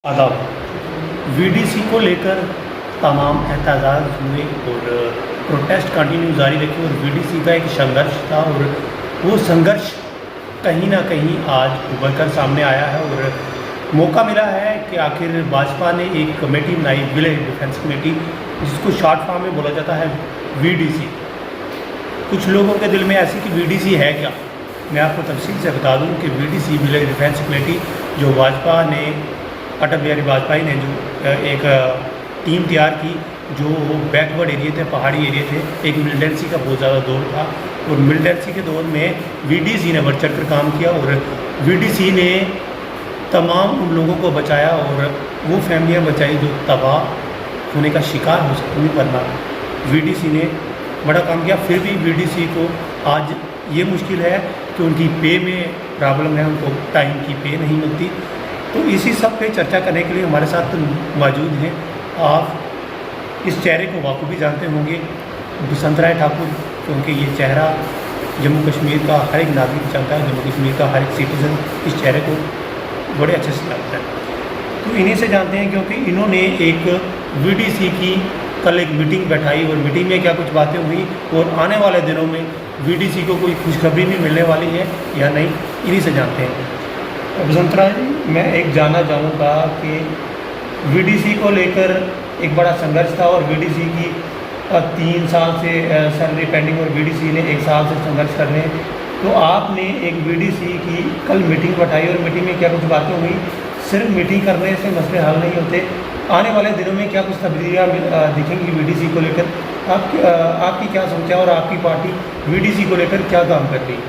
आदाब। वीडीसी को लेकर तमाम एहतजाज हुए और प्रोटेस्ट कंटिन्यू जारी रखे और वीडीसी का एक संघर्ष था और वो संघर्ष कहीं ना कहीं आज उभर कर सामने आया है और मौका मिला है कि आखिर भाजपा ने एक कमेटी बनाई, विलेज डिफेंस कमेटी, जिसको शॉर्ट फॉर्म में बोला जाता है वीडीसी। कुछ लोगों के दिल में ऐसी कि वीडीसी है क्या। मैं आपको तफसील से बता दूं कि वीडीसी विलेज डिफेंस कमेटी जो भाजपा ने, अटल बिहारी वाजपेयी ने जो एक टीम तैयार की, जो बैकवर्ड एरिया थे, पहाड़ी एरिया थे, एक मिलिटेंसी का बहुत ज़्यादा दौर था और मिलिटेंसी के दौर में वीडीसी ने बढ़ चढ़ कर काम किया और वीडीसी ने तमाम उन लोगों को बचाया और वो फैमिलियां बचाई जो तबाह होने का शिकार हो सकती थी, वरना वीडीसी ने बड़ा काम किया। फिर भी वीडीसी को आज ये मुश्किल है कि उनकी पे में प्रॉब्लम है, उनको टाइम की पे नहीं मिलती। तो इसी सब पे चर्चा करने के लिए हमारे साथ मौजूद हैं। आप इस चेहरे को वाकई जानते होंगे, बसंत राय ठाकुर, क्योंकि ये चेहरा जम्मू कश्मीर का हर एक नागरिक जानता है, जम्मू कश्मीर का हर एक सिटीज़न इस चेहरे को बड़े अच्छे से जानता है। तो इन्हीं से जानते हैं क्योंकि इन्होंने एक वीडीसी की कल एक मीटिंग बैठाई और मीटिंग में क्या कुछ बातें हुई और आने वाले दिनों में वीडीसी को कोई खुशखबरी भी मिलने वाली है या नहीं, इन्हीं से जानते हैं। बसंत राय जी, मैं एक जानना चाहूँगा कि वीडीसी को लेकर एक बड़ा संघर्ष था और वीडीसी की 3 साल से सैलरी पेंडिंग और वीडीसी ने 1 साल से संघर्ष कर रहे हैं। तो आपने एक वीडीसी की कल मीटिंग बैठाई और मीटिंग में क्या कुछ बातें हुई। सिर्फ मीटिंग करने से मसले हल नहीं होते, आने वाले दिनों में क्या कुछ तब्दीलियाँ दिखेंगी वीडीसी को लेकर। आपकी क्या सोच है और आपकी पार्टी वीडीसी को लेकर क्या काम कर रही है?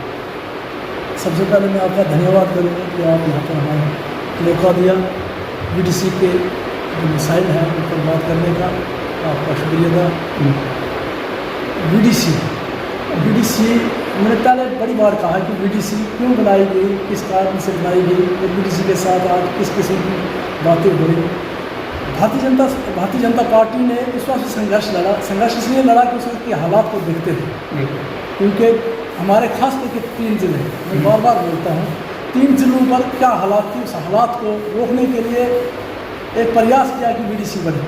सबसे पहले मैं आपका धन्यवाद करूँगा कि आप यहाँ पर हमें मौका दिया वीडीसी के जो मिसाइल हैं उन पर बात करने का, आपका शुक्रिया था। वीडीसी मैंने पहले बड़ी बार कहा कि वीडीसी क्यों बनाई गई, किस कारण से बनाई गई और वीडीसी के साथ आज किस किस्म की बातें हो रही। भारतीय जनता पार्टी ने इस वक्त संघर्ष लड़ा। संघर्ष इसलिए लड़ा कि उस वक्त के हालात को देखते थे, क्योंकि हमारे खास करके 3 ज़िले, मैं बार बार बोलता हूँ, 3 ज़िलों पर क्या हालात थी, उस हालात को रोकने के लिए एक प्रयास किया कि वीडीसी बने।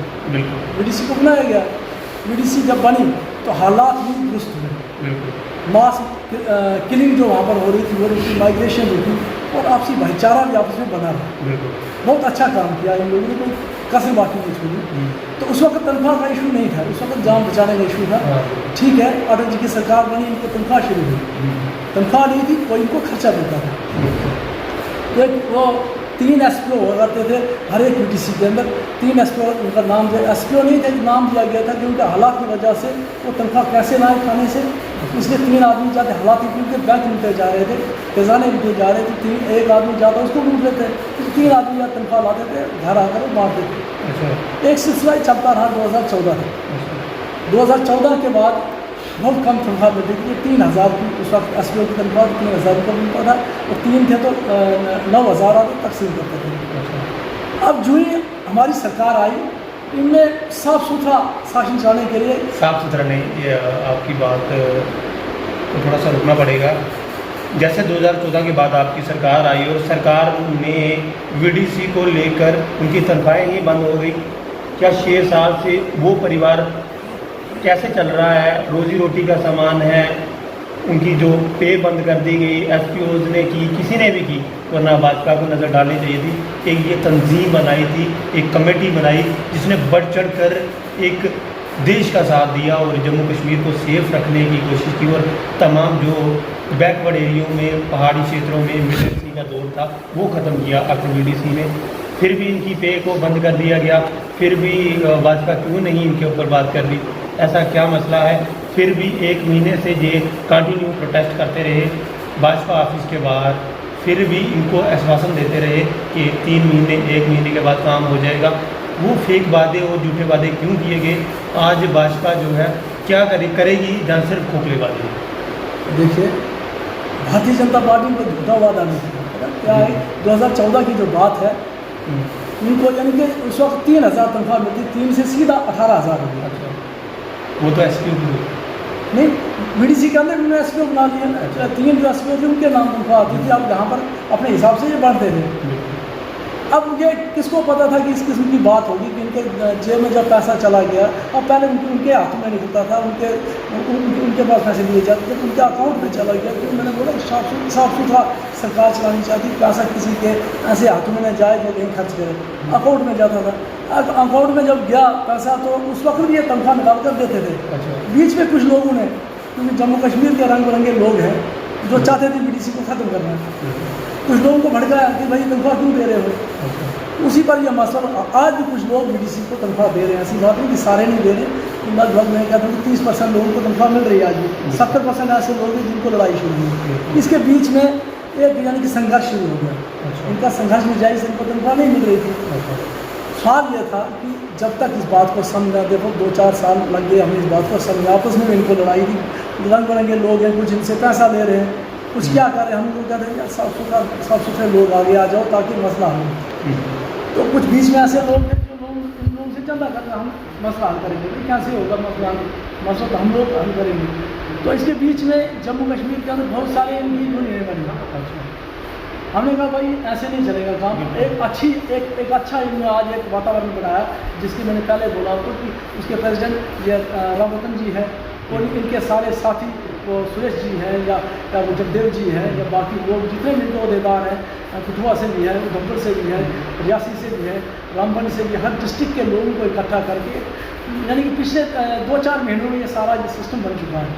वीडीसी को बनाया गया। वीडीसी जब बनी तो हालात भी दुरुस्त हुए। मास किलिंग जो वहाँ पर हो रही थी, वो रही थी, माइग्रेशन होती और आपसी भाईचारा भी आपस में बना रहा। बहुत अच्छा काम किया इन लोगों ने, कोई कसर बाकी नहीं छोड़ी। तो उस वक्त तनख्वाह का इशू नहीं था, उस वक्त जान बचाने का इशू था। ठीक है, अटल जी की सरकार बनी, इनको तनख्वाह शुरू हुई, तनख्वाह नहीं थी, कोई इनको खर्चा देता था। एक वो 3 एसपीओ हुआ करते थे हर एक वीडीसी के अंदर। 3 एसपीओ, उनका नाम दिया, एसपीओ नहीं थे, नाम दिया गया था कि उनके हालात की वजह से वो तनख्वाह कैसे लाए खाने से, इसलिए 3 आदमी जाते हालात, क्योंकि बैंक लूटे जा रहे थे, खजाने लूटे जा रहे थे। 1 आदमी जाता उसको लूट लेते, तो 3 आदमी या तनख्वाह लाते थे, घर आकर बांट देते। एक सिलसिला चलता रहा 2014 तक। 2014 के बाद बहुत कम तनख्वाह मिलती थी, 3000 की उस वक्त एसपीओ की तनख्वाह 3000 रुपये मिलता था और 3 थे तो 9000 आदमी तकसीम करते थे। अब जो ही हमारी सरकार आई, इनमें साफ़ सुथरा शासन चलाने के लिए, साफ़ सुथरा नहीं, ये आपकी बात तो थोड़ा सा रुकना पड़ेगा। जैसे 2014 के बाद आपकी सरकार आई और सरकार ने वीडीसी को लेकर उनकी तनख्वाहें ही बंद हो गई। क्या 6 साल से वो परिवार कैसे चल रहा है, रोज़ी रोटी का सामान है, उनकी जो पे बंद कर दी गई, एसपीओज ने की, किसी ने भी की, वरना भाजपा को नज़र डालनी चाहिए थी। एक ये तंजीम बनाई थी, एक कमेटी बनाई जिसने बढ़ चढ़ कर एक देश का साथ दिया और जम्मू कश्मीर को सेफ रखने की कोशिश की और तमाम जो बैकवर्ड एरियो में, पहाड़ी क्षेत्रों में मिलिटेंसी का दौर था वो ख़त्म किया आखिर वीडीसी ने। फिर भी इनकी पे को बंद कर दिया गया, फिर भी भाजपा क्यों नहीं इनके ऊपर बात कर रही, ऐसा क्या मसला है? फिर भी 1 महीने से ये कंटिन्यू प्रोटेस्ट करते रहे भाजपा ऑफिस के बाहर, फिर भी इनको आश्वासन देते रहे कि 3 महीने 1 महीने के बाद काम हो जाएगा। वो फेक वादे और झूठे वादे क्यों किए गए? आज भाजपा जो है क्या करेगी, जहाँ सिर्फ खोखले वादे? देखिए, भारतीय जनता पार्टी को झूठा वादा नहीं किया। क्या है, 2014 की जो बात है, इनको यानी कि उस वक्त 3000 तनख्वाह मिलती, 3 से सीधा 18000 हो गया। वो तो एसपीओ नहीं, वीडीसी के अंदर उन्होंने एसपीओ बना लिया ना। 3 जो एसपीओ थे उनके नाम तनख्वाह आती थी, आप यहाँ पर अपने हिसाब से ये बढ़ते थे। अब ये किसको पता था कि इस किस्म की बात होगी कि इनके जेब में जब पैसा चला गया, अब पहले उनके हाथ में निकलता था, उनके पास पैसे लिए जाते, जब उनके अकाउंट में चला गया तो मैंने बोला साफ सुथरा सरकार चलानी चाहती, पैसा किसी के ऐसे हाथों में न जाए जो कहीं खर्च करे, अकाउंट में जाता था। अकाउंट में जब गया पैसा तो उस वक्त भी ये तनख्वाह निकाल कर देते थे। बीच में कुछ लोगों ने, क्योंकि जम्मू कश्मीर के रंग बिरंगे लोग हैं जो चाहते थे बीडीसी को ख़त्म करना, कुछ लोगों को भड़काया कि भाई तनख्वाह क्यों दे रहे हो। उसी पर यह मसला, आज भी कुछ लोग बीडीसी को तनख्वाह दे रहे हैं, ऐसी बात नहीं कि सारे नहीं दे रहे, लगभग मैं कहता हूँ कि 30% लोगों को तनख्वाह मिल रही है आज भी, 70% ऐसे लोग हैं जिनको लड़ाई शुरू हुई। इसके बीच में एक यानी कि संघर्ष शुरू हो गया, इनका संघर्ष में जाए, इनको तनख्वाह नहीं मिल रही थी। सवाल यह था कि जब तक इस बात को समझा, देखो 2-4 साल लग गए हमें इस बात को समझा, आपस में इनको लड़ाई थी, रंग बिरंगे लोग हैं, कुछ इनसे पैसा ले रहे हैं, कुछ क्या करें, हम लोग कहते हैं यार साफ सुथरे लोग आगे आ जाओ ताकि मसला हल। तो कुछ बीच में ऐसे लोग हैं जो लोग इन लोगों से चंदा करते, हम मसला हल करेंगे, कैसे होगा मसला तो हम लोग हल करेंगे। तो इसके बीच में जम्मू कश्मीर के अंदर बहुत सारे मीटिंग बनी। हमने कहा भाई ऐसे नहीं चलेगा काम, एक अच्छा इन्होंने आज एक वातावरण बनाया, जिसकी मैंने पहले बोला आपको कि उसके प्रेसिडेंट ये रामवतन जी है और इनके सारे साथी, वो सुरेश जी हैं या वो जगदेव जी हैं या बाकी लोग जितने भी अहदेदार हैं, कठुआ से भी है, उधमपुर से भी है, रियासी से भी है, रामबन से भी, हर डिस्ट्रिक्ट के लोगों को इकट्ठा करके, यानी कि पिछले 2-4 महीनों में ये सारा ये सिस्टम बन चुका है।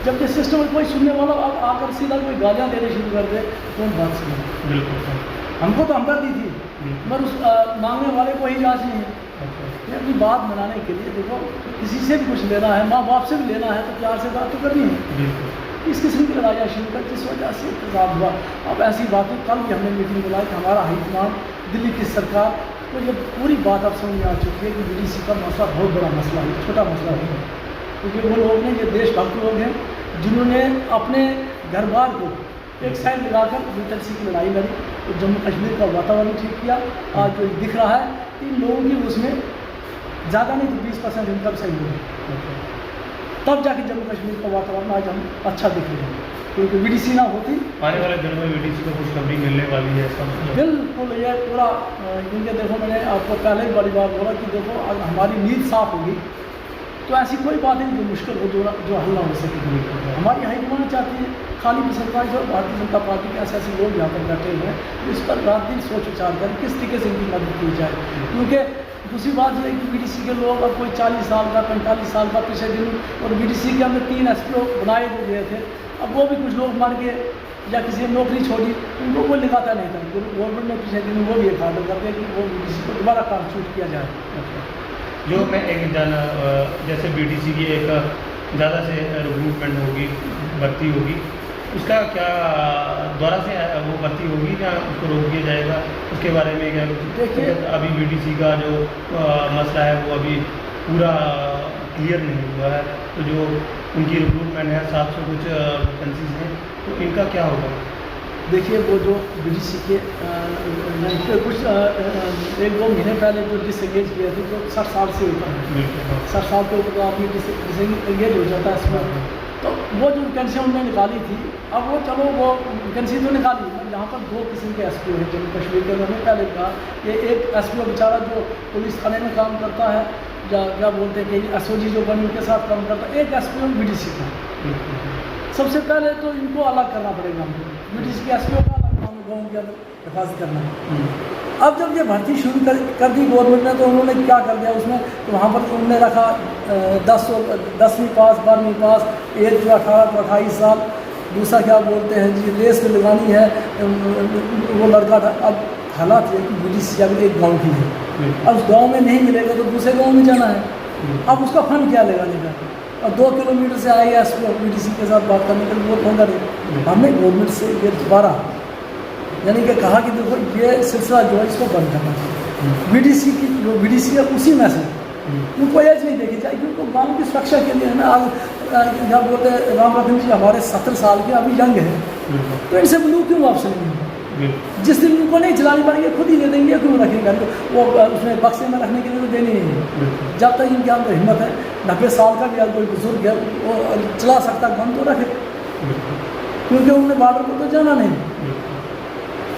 जब ये सिस्टम कोई सुनने वाला अब आकर सीधा कोई गालियाँ देने शुरू कर दे, कौन बात सुने। बिल्कुल, हमको तो हमदर्दी थी, मगर उस मांगने वाले को ही जाँच नहीं है। अपनी बात बनाने के लिए देखो, किसी से भी कुछ लेना है, माँ बाप से भी लेना है तो प्यार से बात तो करनी है। इस किस्म की लड़ाइयाँ शुरू कर, जिस वजह से इंतजाम हुआ। अब ऐसी बातें, कल भी हमने मीटिंग बुलाई कि हमारा हाईकमान, दिल्ली की सरकार, तो ये पूरी बात अब समझ में आ चुकी है कि बीडीसी का मसला बहुत बड़ा मसला है, छोटा मसला नहीं है। क्योंकि वो लोग हैं, ये देशभक्त लोग हैं जिन्होंने अपने घर बार को एक साइड लगाकर यूटेंसी की लड़ाई लड़ी, तो जम्मू कश्मीर का वातावरण ठीक किया। आज जो दिख रहा है इन लोगों की उसमें ज़्यादा नहीं तो 20% इनकम सही होगी, तब जाके जम्मू कश्मीर का वातावरण आज हम अच्छा दिख रहे हैं। क्योंकि बीडीसी ना होती, आने वाले दिनों में बीडीसी को खुशखबरी मिलने वाली है सब। बिल्कुल ये पूरा, क्योंकि देखो मैंने आपको पहले ही बड़ी बात बोला कि देखो अगर हमारी नीयत साफ होगी तो ऐसी कोई बात नहीं जो मुश्किल हो, जो हल ना हो सके। हमारी हाईकमान चाहती है खाली सरकार जो भारतीय जनता पार्टी के ऐसे ऐसे लोग यहाँ पर बैठे हुए हैं, इस पर रात दिन सोच विचार करें किस तरीके से इनकी मदद की जाए। क्योंकि दूसरी बात यह है कि बीडीसी के लोग अब कोई 40 साल का 45 साल का पिछले दिन, और बीडीसी के अंदर 3 SPO बनाए गए थे, अब वो भी कुछ लोग मर गए या किसी ने नौकरी छोड़ी, उनको कोई लिखाता नहीं था। गवर्नमेंट ने पिछले दिन वो भी एक ऑर्डर कर दिया कि वो बीडीसी को दोबारा काम शूट किया जाए। जो मैं एक जाना, जैसे बीडीसी की एक ज़्यादा से रिक्रूटमेंट होगी, भर्ती होगी, उसका क्या दोबारा से वो भर्ती होगी या उसको रोक दिया जाएगा, उसके बारे में क्या? देखिए अभी बीडीसी का जो मसला है वो अभी पूरा क्लियर नहीं हुआ है, तो जो उनकी रिक्रूटमेंट है 700 कुछ वैकेंसीज हैं, तो इनका क्या होगा? देखिए वो जो बीडीसी के कुछ 1-2 महीने पहले जो डिसएंगेज किए थे, जो 60 साल से ऊपर है, 60 साल के ऊपर तो आदमी डिसएंगेज हो जाता है इसमें, तो वो जो वैकेंसी उन्होंने निकाली थी, अब वो चलो वो वैकेंसी तो निकाली, यहाँ पर 2 किस्म के SPO हैं जम्मू कश्मीर के। उन्होंने पहले कहा कि एक SPO बेचारा जो पुलिस थाने में काम करता है, या क्या बोलते हैं कि SOG जो बनी उनके साथ काम करता है, एक SPO बीडीसी का। सबसे पहले तो इनको अलग करना पड़ेगा हमको, बीडीसी के SPO का अलग काम गाँव के अंदर हिफाजत करना है। अब जब ये भर्ती शुरू कर दी गवर्नमेंट ने, तो उन्होंने क्या कर दिया उसमें, तो वहाँ पर उन्होंने रखा 10वीं पास, 12वीं पास, एक जो 18 to 28 साल, दूसरा क्या बोलते हैं जी रेस में लगानी है वो लड़का था। अब हालात ये कि बीडीसी अगर एक गाँव की है, अब उस गाँव में नहीं मिलेगा तो दूसरे गाँव में जाना है, अब उसका फंड क्या लगाने का, और 2 किलोमीटर से आएगा SPO बीडीसी के साथ बात करने के लिए, वो होगा नहीं। हमने गवर्नमेंट से ये दोबारा यानी कि कहा कि देखो ये सिलसिला जो है इसको बंद करना चाहिए। बीडीसी की जो बीडीसी है उसी में से उनको एज नहीं देखी जाए, क्योंकि गाँव की सुरक्षा के लिए ना, आज क्या बोलते हैं रामवतन जी हमारे 70 साल के अभी यंग हैं, तो इनसे ब्लू क्यों ऑप्शन नहीं है? जिस दिन उनको नहीं चलानी पड़ेगी खुद ही दे देंगे, क्यों रखेंगे वो उसमें बक्से में रखने के लिए तो देनी नहीं है। जब तक इनके अंदर हिम्मत है, 90 साल का भी अगर कोई बुजुर्ग है वो चला सकता गन तो रखे, क्योंकि उन्होंने बॉर्डर को तो जाना नहीं।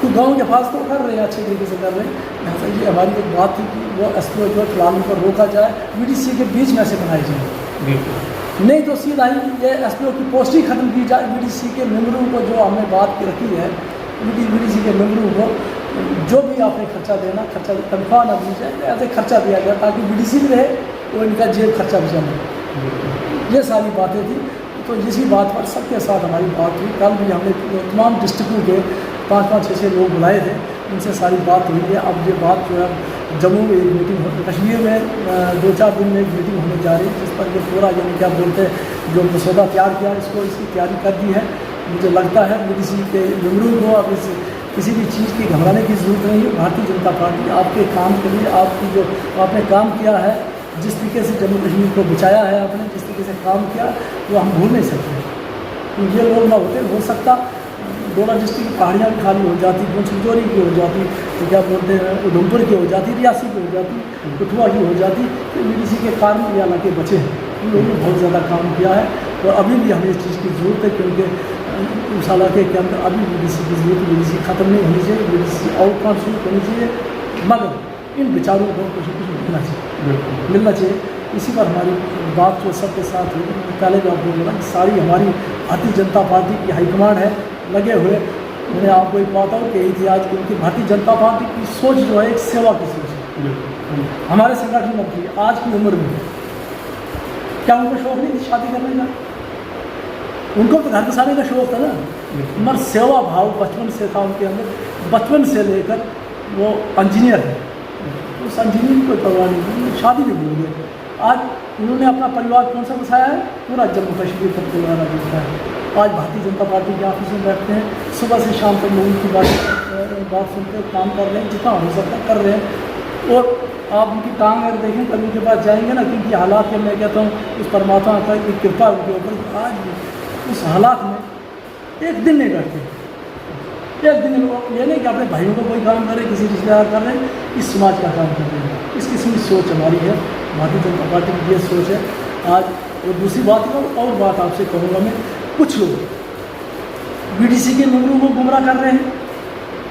तो गाँव के पास तो कर रहे हैं, अच्छे तरीके से कर रहे हैं। यहाँ से ये हमारी एक बात थी कि वो एसपीओ जो फिलहाल उनको रोका जाए, वीडीसी के बीच में से बनाई जाए, बिल्कुल नहीं तो सीधा ही ये एसपीओ की पोस्ट ही खत्म की जाए। वीडीसी के मेम्बरों को जो हमने बात की रखी है, वीडीसी के मेम्बरों को जो भी आपने खर्चा देना, खर्चा तनख्वाह ना दी जाए, ऐसे खर्चा दिया जाए ताकि वीडीसी भी रहे और इनका जेब खर्चा भी चले। ये सारी बातें थी। तो इसी बात पर सबके साथ हमारी बात हुई। कल भी हमने तमाम डिस्ट्रिक्टों के 5-5, 6-6 लोग बुलाए थे, उनसे सारी बात हुई है। अब ये बात जो है जम्मू में एक मीटिंग हो, कश्मीर में 2-4 दिन में एक मीटिंग होने जा रही है, जिस पर ये पूरा यानी क्या बोलते हैं जो मसौदा तैयार किया, इसको इसकी तैयारी कर दी है। मुझे लगता है वीडीसी के मेम्बरों को अब किसी भी चीज़ की घबराने की ज़रूरत नहीं है। भारतीय जनता पार्टी आपके काम के लिए, आपकी जो आपने काम किया है, जिस तरीके से जम्मू कश्मीर को बचाया है आपने, जिस तरीके से काम किया, वो हम भूल नहीं सकते। तो ये लोग ना होते, हो सकता डोडा डिस्ट्रिक्ट की पहाड़ियाँ भी खाली हो जाती, पुंछजौरी की हो जाती, तो क्या बोलते हैं उधमपुर की हो जाती, रियासी की हो जाती, कठुआ की हो जाती, तो वीडीसी के कारण ये हालांकि बचे हैं। इन लोगों ने बहुत ज़्यादा काम किया है और अभी भी हमें इस चीज़ की ज़रूरत है, क्योंकि उस इलाके के अंदर अभी वीडीसी की ज़रूरत है। वीडीसी ख़त्म नहीं होनी चाहिए, वीडीसी आउट काम शुरू होनी चाहिए, मगर इन विचारों को कुछ न कुछ मिलना चाहिए। इसी पर हमारी बात जो सबके साथ हुई, पहले भी आपको बोला कि सारी हमारी भारतीय जनता पार्टी की हाईकमांड है लगे हुए। मैंने आपको एक बात और कही थी आज, क्योंकि भारतीय जनता पार्टी की सोच जो है एक सेवा की सोच है। हमारे संगठन मंत्री आज की उम्र में क्या उनको शौक नहीं थी शादी करने का? उनको तो घर बसाने का शौक था ना, मगर सेवा भाव बचपन से था उनके अंदर। बचपन से लेकर वो इंजीनियर है, उस इंजीनियरिंग को परवाह नहीं, उन्होंने शादी भी भूल गए। आज उन्होंने अपना परिवार कौन सा बसाया है? पूरा जम्मू कश्मीर का परिवार बसाया है। आज भारतीय जनता पार्टी के ऑफिस में बैठते हैं, सुबह से शाम तक लोगों की बात सुनते काम कर रहे हैं, जितना हो सकता कर रहे हैं। और आप उनकी टांग अगर देखें कभी उनके पास जाएंगे ना, क्योंकि हालात के मैं कहता हूँ उस परमात्मा का एक कृपा उनके ऊपर, आज भी उस हालात में एक दिन नहीं बैठते। एक दिन ये नहीं कि अपने भाइयों को कोई काम करे, किसी रिश्तेदार कर रहे हैं, इस समाज का काम कर रहे हैं। इस किस्म की सोच हमारी है, भारतीय जनता पार्टी की ये सोच है आज। और दूसरी बात और बात आपसे कहूँगा मैं, कुछ लोग वीडीसी के मेम्बरों को गुमराह कर रहे हैं,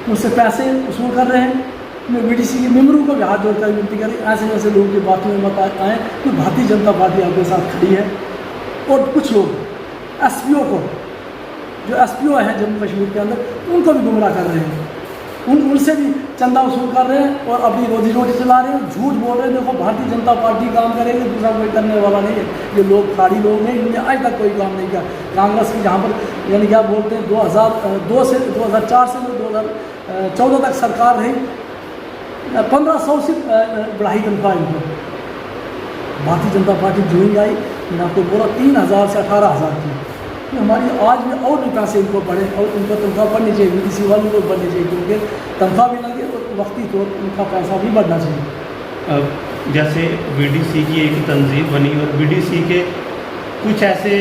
उनसे पैसे वसूल कर रहे हैं। मैं वीडीसी के मेम्बरों को भी हाथ जोड़कर विनती करें, ऐसे ऐसे लोगों की बातों में मत आएँ कि भारतीय जनता पार्टी आपके साथ खड़ी है। और कुछ लोग एसपीओ को, जो एसपीओ हैं जम्मू कश्मीर के अंदर, उनको भी गुमराह कर रहे हैं, उनसे भी चंदा वसूल कर रहे हैं और अपनी रोजी रोटी चला रहे हैं, झूठ बोल रहे हैं। देखो भारतीय जनता पार्टी काम करेगी, दूसरा कोई करने वाला नहीं है। ये लोग खाड़ी लोग नहीं, इन्होंने आज तक कोई काम नहीं किया। कांग्रेस की जहाँ पर यानी क्या बोलते हैं 2002 से 2004 से 2014 तक सरकार रही, 1500 से बढ़ाई तनख्वाह इनको। भारतीय जनता पार्टी जो ही आई, मैंने आपको बोला 3000 से 18000 की। तो हमारी आज भी और भी पैसे इनको बढ़े और इनको तनख्वाह बढ़नी चाहिए, वीडीसी वालों को बढ़नी चाहिए, क्योंकि तनख्वाह भी लगे और वक्ती तौर पर उनका पैसा भी बढ़ना चाहिए। अब जैसे वीडीसी की एक तंजीम बनी और वीडीसी के कुछ ऐसे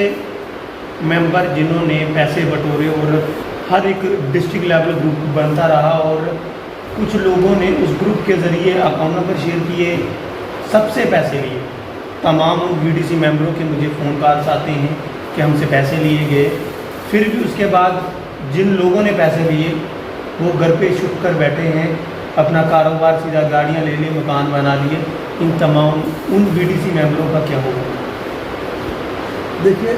मेंबर जिन्होंने पैसे बटोरे और हर एक डिस्ट्रिक्ट लेवल ग्रुप बनता रहा और कुछ लोगों ने उस ग्रुप के ज़रिए अकाउंट नंबर शेयर किए, सबसे पैसे लिए। तमाम उन वीडीसी मेंबरों के मुझे फ़ोन कॉल्स आते हैं कि हमसे पैसे लिए गए। फिर भी उसके बाद जिन लोगों ने पैसे लिए वो घर पे छुप कर बैठे हैं, अपना कारोबार सीधा गाड़ियां ले लिए, मकान बना लिए। इन तमाम उन वीडीसी मेंबरों का क्या होगा? देखिए,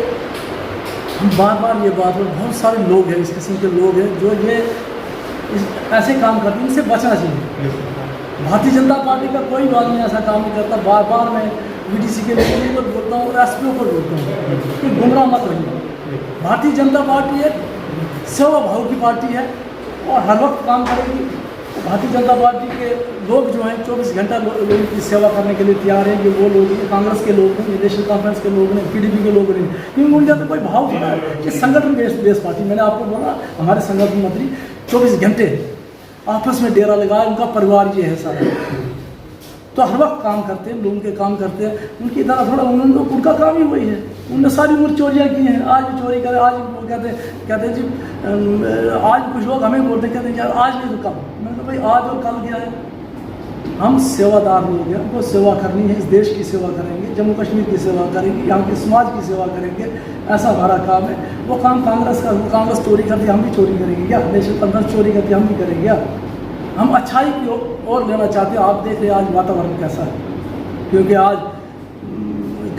हम बार बार ये बात में, बहुत सारे लोग हैं, इस किस्म के लोग हैं जो ये ऐसे काम करते हैं, इनसे बचना चाहिए। भारतीय जनता पार्टी का कोई आदमी ऐसा काम नहीं करता। बार बार मैं वीडीसी के लोगों को बोलता हूँ और एसपीओ को बोलता हूँ कि गुमराह मत रहिए। भारतीय जनता पार्टी एक सेवा भाव की पार्टी है और हर वक्त काम करेगी। भारतीय जनता पार्टी के लोग जो हैं 24 घंटा लोगों की सेवा करने के लिए तैयार हैं। कि वो लोग कांग्रेस के लोग हैं, नेशनल कॉन्फ्रेंस के लोग हैं, पीडीपी के लोग नहीं, क्योंकि उनका तो कोई भाव थोड़ा है। ये संगठन बेस्ड पार्टी, मैंने आपको बोला हमारे संगठन मंत्री 24 घंटे आपस में डेरा लगाए, उनका परिवार ये है सारा, तो हर वक्त काम करते हैं, लोगों के काम करते हैं। उनकी तरह थोड़ा उनका काम ही वही है। उन्होंने सारी उम्र चोरियाँ की हैं, आज भी चोरी करें। आज वो कहते हैं जी, आज कुछ लोग हमें बोलते कहते हैं यार आज नहीं तो कल। मैंने कहा भाई आज और कल क्या है? हम सेवादार लोग हैं, हमको सेवा करनी है, इस देश की सेवा करेंगे, जम्मू कश्मीर की सेवा करेंगे, यहाँ के समाज की सेवा करेंगे, ऐसा हमारा काम है। वो काम कांग्रेस का, वो कांग्रेस चोरी करती हम भी चोरी करेंगे क्या? नेशनल कॉन्फ्रेंस चोरी करती हम भी करेंगे क्या? हम अच्छाई की ओर लेना चाहते हैं। आप देख रहे हैं आज वातावरण कैसा है, क्योंकि आज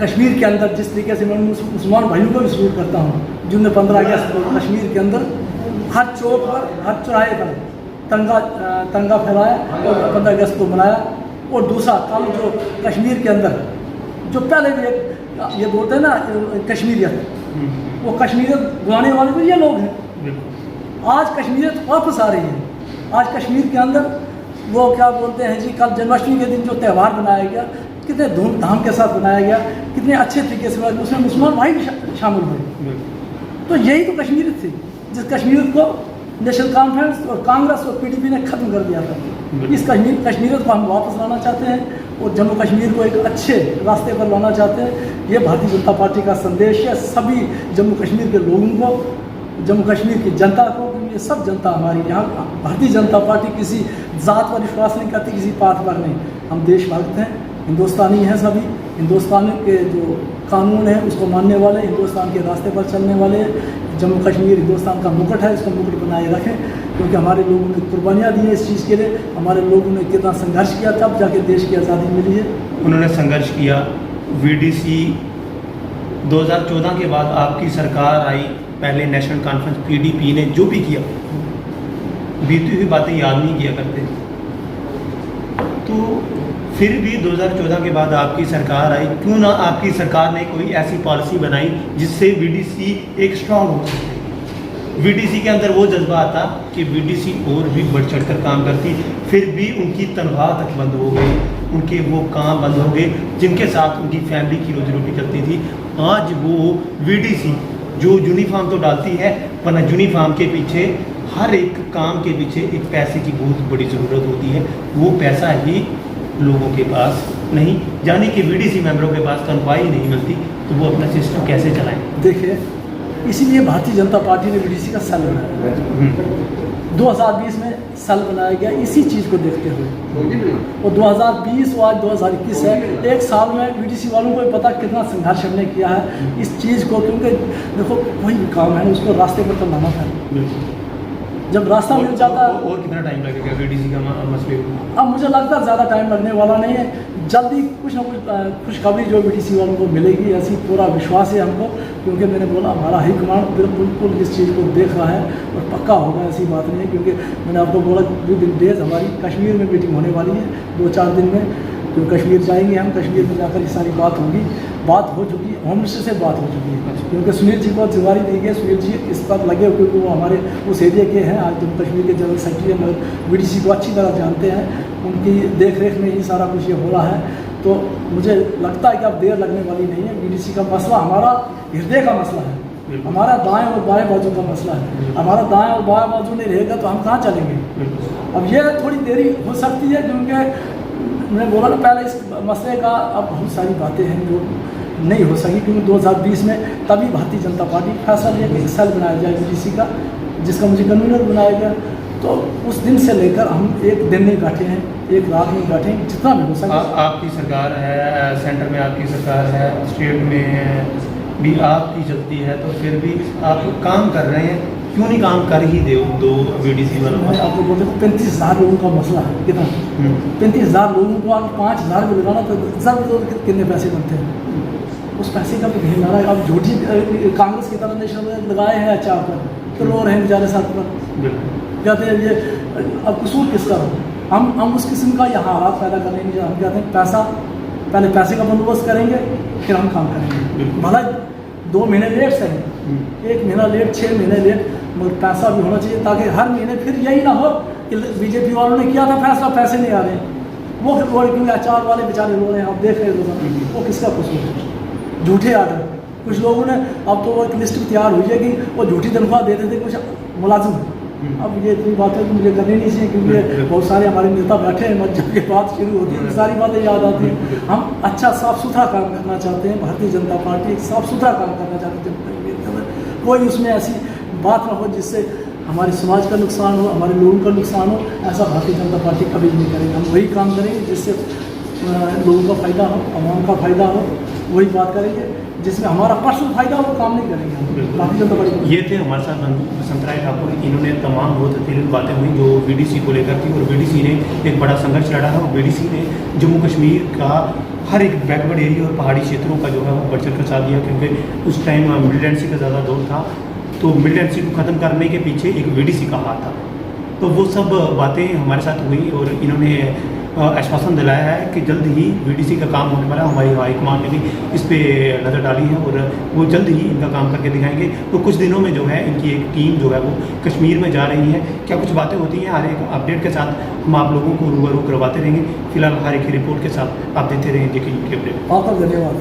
कश्मीर के अंदर जिस तरीके से मैं मुसलमान भाइयों को भी सल्यूट करता हूँ, जिनने 15 अगस्त को कश्मीर के अंदर हर चौक पर, हर चौराहे पर तिरंगा फहराया और 15 अगस्त को मनाया। और दूसरा काम जो कश्मीर के अंदर जो पहले भी एक ये बोलते हैं ना कश्मीरियत, वो कश्मीरियत बुलाने वाले भी ये लोग हैं। आज कश्मीरियत वापस आ रही है। आज कश्मीर के अंदर वो क्या बोलते हैं जी, कल जन्माष्टमी के दिन जो त्यौहार बनाया गया, कितने धूमधाम के साथ बनाया गया, कितने अच्छे तरीके से बनाया, उसमें मुसलमान भाई भी शामिल हुए। तो यही तो कश्मीरियत थी, जिस कश्मीरियत को नेशनल कॉन्फ्रेंस और कांग्रेस और पीडीपी ने ख़त्म कर दिया था। इस कश्मीरियत को हम वापस लाना चाहते हैं और जम्मू कश्मीर को एक अच्छे रास्ते पर लाना चाहते हैं। ये भारतीय जनता पार्टी का संदेश है सभी जम्मू कश्मीर के लोगों को, जम्मू कश्मीर की जनता को, क्योंकि ये सब जनता हमारी, यहाँ भारतीय जनता पार्टी किसी जात पर विश्वास नहीं करती, किसी पात पर नहीं। हम देशभक्त हैं, हिंदुस्तानी हैं सभी, हिंदुस्तान के जो कानून है उसको मानने वाले, हिंदुस्तान के रास्ते पर चलने वाले। जम्मू कश्मीर हिंदुस्तान का मुकुट है, इसको मुकुट बनाए रखें, क्योंकि हमारे लोगों ने कुर्बानियाँ दी हैं इस चीज़ के लिए। हमारे लोगों ने कितना संघर्ष किया, तब जाके देश की आज़ादी मिली है। उन्होंने संघर्ष किया। वीडीसी 2014 के बाद आपकी सरकार आई, पहले नेशनल कॉन्फ्रेंस पीडीपी ने जो भी किया, बीती हुई बातें याद नहीं किया करते। तो फिर भी 2014 के बाद आपकी सरकार आई, क्यों ना आपकी सरकार ने कोई ऐसी पॉलिसी बनाई जिससे वीडीसी एक स्ट्रांग हो सके। वीडीसी के अंदर वो जज्बा आता कि वीडीसी और भी बढ़ चढ़ कर काम करती, फिर भी उनकी तनख्वाह तक बंद हो गई, उनके वो काम बंद हो गए जिनके साथ उनकी फैमिली की रोजी रोटी चलती थी। आज वो वीडीसी जो यूनिफॉर्म तो डालती है, वरना यूनिफॉर्म के पीछे, हर एक काम के पीछे एक पैसे की बहुत बड़ी ज़रूरत होती है। वो पैसा ही लोगों के पास नहीं, यानी कि वीडीसी मेंबरों के पास तनख्वाह ही नहीं मिलती, तो वो अपना सिस्टम कैसे चलाएं? देखिए, इसीलिए भारतीय जनता पार्टी ने वीडीसी का सेल बनाया। 2020 में सेल बनाया गया इसी चीज़ को देखते हुए, और 2020 और आज 2021 है। एक साल में वीडीसी वालों को पता कितना संघर्ष हमने किया है इस चीज़ को, क्योंकि देखो कोई भी काम है उसको रास्ते पर तो लाना था। जब रास्ता मिल जाता है, और कितना टाइम लगेगा वीडीसी का मसले? अब मुझे लगता है ज़्यादा टाइम लगने वाला नहीं है। जल्दी कुछ ना कुछ खुशखबरी जो वीडीसी वालों को मिलेगी, ऐसी पूरा विश्वास है हमको, क्योंकि मैंने बोला हमारा हाई कमांड बिल्कुल इस चीज़ को देख रहा है और पक्का होगा, ऐसी बात नहीं है। क्योंकि मैंने आपको बोला 2 दिन डेज हमारी कश्मीर में मीटिंग होने वाली है, 2-4 दिन में। तो कश्मीर जाएंगे हम, कश्मीर में जाकर ये सारी बात होगी, बात हो चुकी है, होम मिनिस्टर से बात हो चुकी है, क्योंकि सुनील जी को जिम्मेदारी दी गई। सुनील जी इस पर लगे हुए, क्योंकि वो हमारे उस एरिया के हैं, आज जम्मू कश्मीर के जनरल सेक्रेटरी हैं, मगर वीडीसी को अच्छी तरह जानते हैं, उनकी देख रेख में ही सारा कुछ ये हो रहा है। तो मुझे लगता है कि अब देर लगने वाली नहीं है। वीडीसी का मसला हमारा हृदय का मसला है, हमारा दाएँ और बाएँ बाजू का मसला है। हमारा दाएँ और बाएँ बाजू नहीं रहेगा तो हम कहाँ चलेंगे? अब ये थोड़ी देरी हो सकती है, क्योंकि मैंने बोला ना पहले, इस मसले का अब बहुत सारी बातें हैं जो नहीं हो सकी, क्योंकि 2020 में तभी भारतीय जनता पार्टी फैसला लिया कि सेल बनाया जाए वीडीसी का, जिसका मुझे कन्वीनर बनाया गया। तो उस दिन से लेकर हम एक दिन नहीं बैठे हैं, एक रात नहीं बैठे हैं, जितना भी हो सके। आपकी सरकार है, सेंटर में आपकी सरकार है, स्टेट में भी आपकी चलती है, तो फिर भी आप काम कर रहे हैं, क्यों नहीं काम कर ही दो वीडीसी वालों? मैं आपको बोल रहा हूँ 35,000 लोगों का मसला है। कितना? 35,000 लोगों को अगर 5,000 भी लगाना तो कितने पैसे बनते हैं? उस पैसे का भी घेर लगा। अब झूठी कांग्रेस की तरह नेशनल लगाए हैं अचार पर, तो रो रहे हैं बेचारे साथ पर, कहते हैं ये अब कसूर किसका हो? हम उस किस्म का यहाँ हालात पैदा करने नहीं, हम कहते हैं पैसा, पहले पैसे का बंदोबस्त करेंगे, फिर हम काम करेंगे। भला 2 महीने लेट सही, 1 महीना लेट, 6 महीने लेट, मगर पैसा भी होना चाहिए, ताकि हर महीने फिर यही ना हो कि बीजेपी वालों ने किया था फैसला, पैसे नहीं आ रहे, वो फिर बोले क्योंकि अचार वाले बेचारे रो रहे हैं। आप देख रहे हो वो किसका कसूर है? झूठे आर्डर। कुछ लोगों ने, अब तो वो एक लिस्ट भी तैयार हुई है कि वो झूठी तनख्वाह देते थे कुछ मुलाजिम। अब ये इतनी बातें तो मुझे करनी नहीं चाहिए, क्योंकि बहुत सारे हमारे नेता बैठे हैं, जब ये बात शुरू होती है सारी बातें याद आती हैं। हम अच्छा साफ़ सुथरा काम करना चाहते हैं, भारतीय जनता पार्टी एक साफ़ सुथरा काम करना चाहती है। कोई उसमें ऐसी बात ना हो जिससे हमारे समाज का नुकसान हो, हमारे लोगों का नुकसान हो, ऐसा भारतीय जनता पार्टी कभी नहीं करेगी। हम वही काम करेंगे जिससे लोगों का फ़ायदा हो, आवाम का फ़ायदा हो, वही बात करेंगे। जिसमें हमारा पर्सनल फ़ायदा हो वो काम नहीं करेंगे हम भारतीय जनता पार्टी। ये थे हमारे साथ बसंत राय ठाकुर। इन्होंने तमाम बहुत हथेलिन बातें हुई जो बीडीसी को लेकर थी, और बीडीसी ने एक बड़ा संघर्ष लड़ा है, और बीडीसी ने जम्मू कश्मीर का हर एक बैकवर्ड एरिया और पहाड़ी क्षेत्रों का जो है वो बढ़ चढ़ कर साथ दिया, क्योंकि उस टाइम मिलिटेंसी का ज़्यादा दौर था। तो मिलिटेंसी को ख़त्म करने के पीछे एक बीडीसी का हाथ था। तो वो सब बातें हमारे साथ हुई, और इन्होंने आश्वासन दिलाया है कि जल्द ही बीडीसी का काम होने वाला है। हमारी हाईकमान ने भी इस पे नज़र डाली है, और वो जल्द ही इनका काम करके दिखाएंगे। तो कुछ दिनों में जो है इनकी एक टीम जो है वो कश्मीर में जा रही है। क्या कुछ बातें होती हैं, हर एक अपडेट के साथ हम आप लोगों को रूबरू करवाते रहेंगे। फिलहाल हर एक रिपोर्ट के साथ आप देते रहें। देखिए बहुत बहुत धन्यवाद।